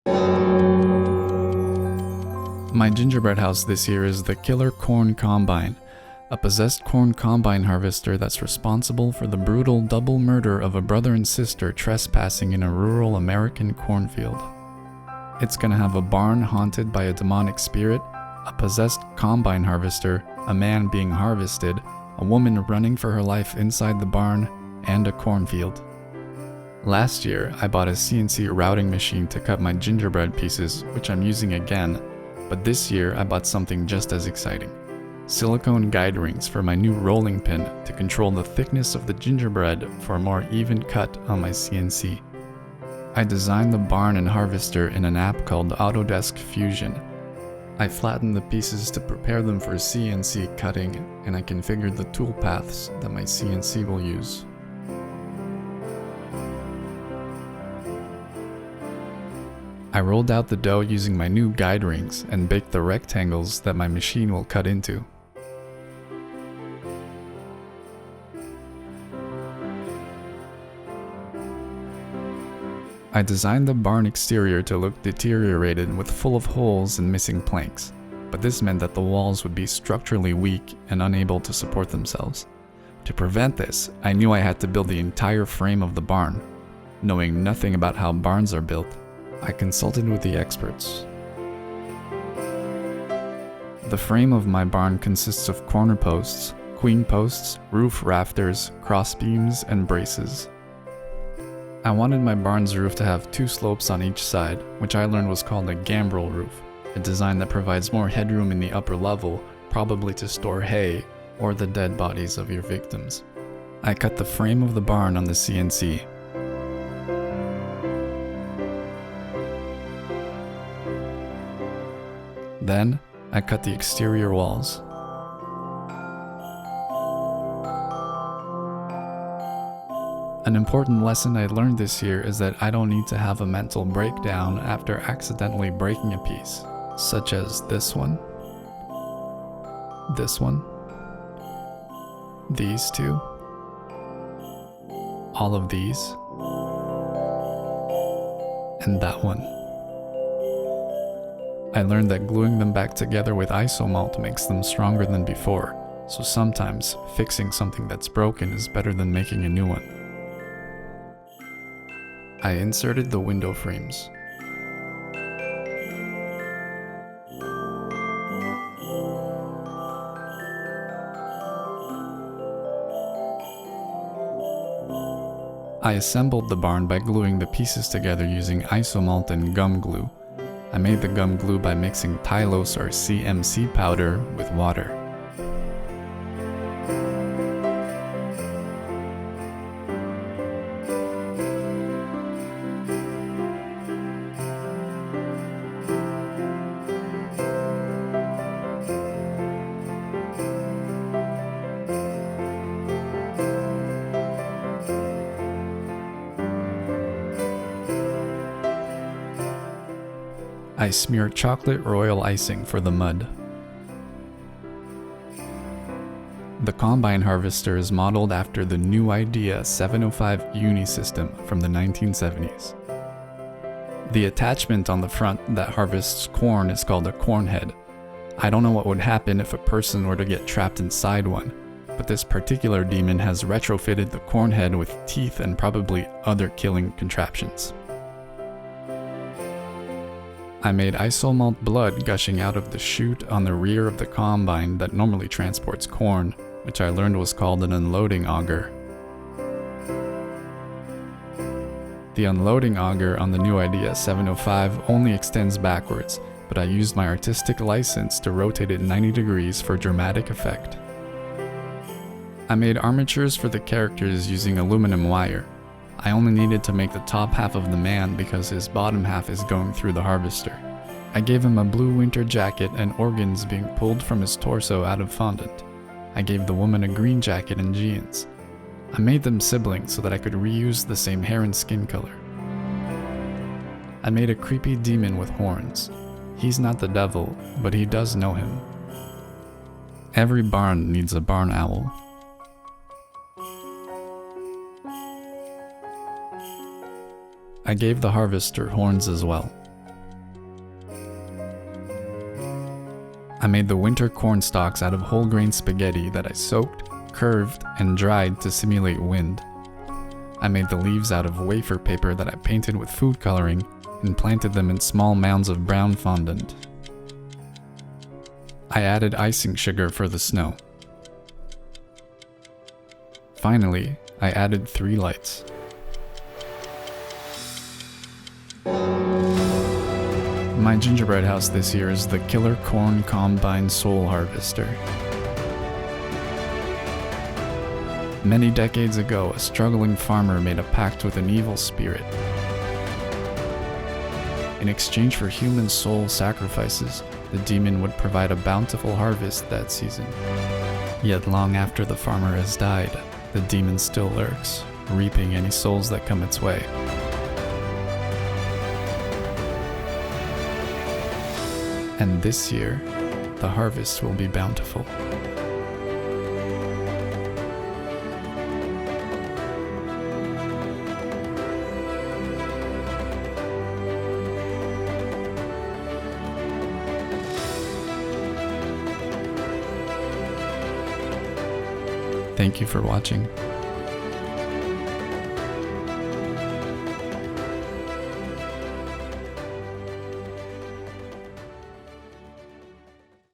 My gingerbread house this year is the Killer Corn Combine, a possessed corn combine harvester that's responsible for the brutal double murder of a brother and sister trespassing in a rural American cornfield. It's gonna have a barn haunted by a demonic spirit, a possessed combine harvester, a man being harvested, a woman running for her life inside the barn, and a cornfield. Last year, I bought a CNC routing machine to cut my gingerbread pieces, which I'm using again, but this year I bought something just as exciting. Silicone guide rings for my new rolling pin to control the thickness of the gingerbread for a more even cut on my CNC. I designed the barn and harvester in an app called Autodesk Fusion. I flattened the pieces to prepare them for CNC cutting, and I configured the tool paths that my CNC will use. I rolled out the dough using my new guide rings and baked the rectangles that my machine will cut into. I designed the barn exterior to look deteriorated with full of holes and missing planks, but this meant that the walls would be structurally weak and unable to support themselves. To prevent this, I knew I had to build the entire frame of the barn. Knowing nothing about how barns are built, I consulted with the experts. The frame of my barn consists of corner posts, queen posts, roof rafters, crossbeams, and braces. I wanted my barn's roof to have two slopes on each side, which I learned was called a gambrel roof, a design that provides more headroom in the upper level, probably to store hay or the dead bodies of your victims. I cut the frame of the barn on the CNC. Then, I cut the exterior walls. An important lesson I learned this year is that I don't need to have a mental breakdown after accidentally breaking a piece, such as this one, these two, all of these, and that one. I learned that gluing them back together with Isomalt makes them stronger than before, so sometimes fixing something that's broken is better than making a new one. I inserted the window frames. I assembled the barn by gluing the pieces together using Isomalt and gum glue. I made the gum glue by mixing Tylose or CNC powder with water. I smear chocolate royal icing for the mud. The combine harvester is modeled after the New Idea 705 Uni system from the 1970s. The attachment on the front that harvests corn is called a corn head. I don't know what would happen if a person were to get trapped inside one, but this particular demon has retrofitted the corn head with teeth and probably other killing contraptions. I made Isomalt blood gushing out of the chute on the rear of the combine that normally transports corn, which I learned was called an unloading auger. The unloading auger on the New Idea 705 only extends backwards, but I used my artistic license to rotate it 90 degrees for dramatic effect. I made armatures for the characters using aluminum wire. I only needed to make the top half of the man because his bottom half is going through the harvester. I gave him a blue winter jacket and organs being pulled from his torso out of fondant. I gave the woman a green jacket and jeans. I made them siblings so that I could reuse the same hair and skin color. I made a creepy demon with horns. He's not the devil, but he does know him. Every barn needs a barn owl. I gave the harvester horns as well. I made the winter corn stalks out of whole grain spaghetti that I soaked, curved, and dried to simulate wind. I made the leaves out of wafer paper that I painted with food coloring and planted them in small mounds of brown fondant. I added icing sugar for the snow. Finally, I added 3 lights. My gingerbread house this year is the Killer Corn Combine Soul Harvester. Many decades ago, a struggling farmer made a pact with an evil spirit. In exchange for human soul sacrifices, the demon would provide a bountiful harvest that season. Yet long after the farmer has died, the demon still lurks, reaping any souls that come its way. And this year, the harvest will be bountiful. Thank you for watching.